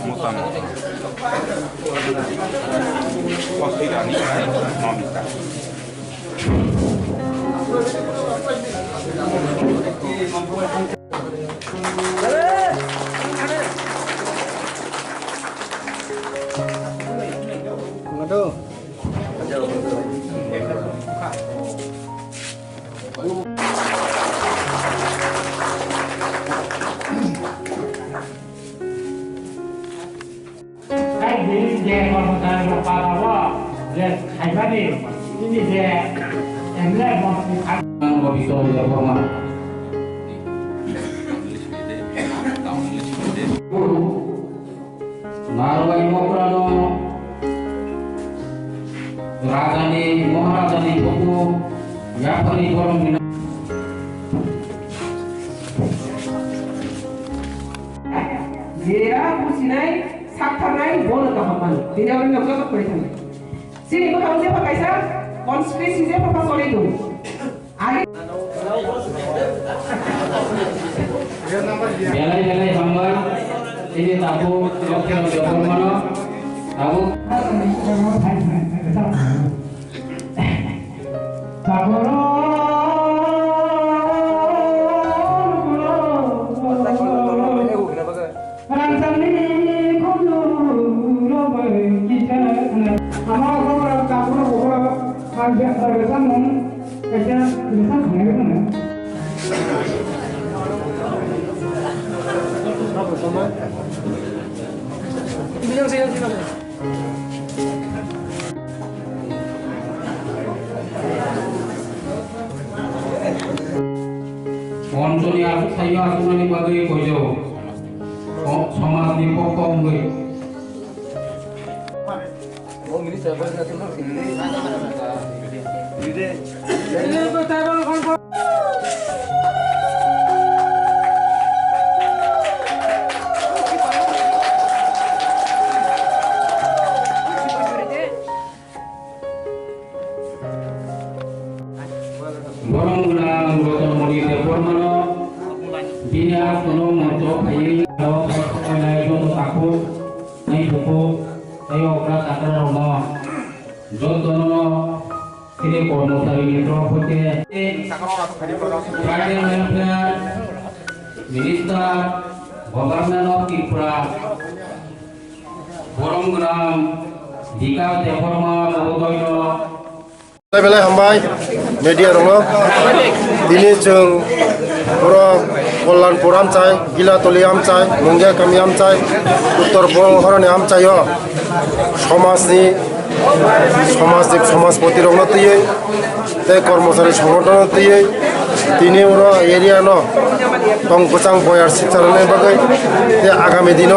motamot postirani nomita Dia kalau saya para dia kayak ini dia emlek mau bisa dia formal. Naruh ini mau berano Rajani Maharajani buku yang paling orang bina. Dia pusinai saktanai bola kapan? Tidak orang yang berapa persen? Sini bukan siapa kaisar? Konspirasi siapa pasal itu? Belai hambar ini tabu wakil jawab mana? Tabu. Tabu. Konsolnya saya asuransi bagi kojo, sama di pokok gue. Oh ini saya baca cuma ini. Ini betul konsul. Borong gulang bukan mudi deformano, dia kono motor kayu, kalau kayu itu takut, naik buku, saya operas akan rumah, jodohno, ini kono tadi metro putih, Raden Welfare, Minister, Governor of Tripura, borong gulang, jika deforma bodohno. Belai hambai media rongo ini jeng pura Kollan puram cai gila toli am cai mungge kami am cai uttor bong horone am cai yo সমাজ প্রতিরোধ দিয়ে তে কর্মচারী সংগঠন দিয়ে তিনি ওরা area ন টং গোচাং বয়ার শিক্ষারণের বাকে তে আগামী দিন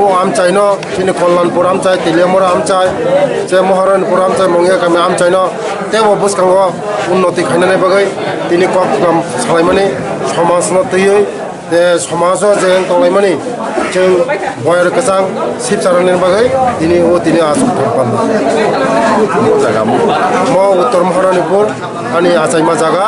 ও আম চাই ন তিনি কল্যাণপুর আম চাই তিলিয়ামরা আম চাই যে মহারণপুর আম চাই মঙ্গিয়া গামী আম চাই ন তে বুসকাঙ্গ উন্নতি খাইনাनै বাকে তিনি কক কাম সালাইমানি সমাজ ন তৈয় তে সমাজও যে তলাইমানি जों बयर गोजां शिबसारनि बागै दिनै आसु जायगा उत्तर महारानीपुर आंनि आसाइमा जागा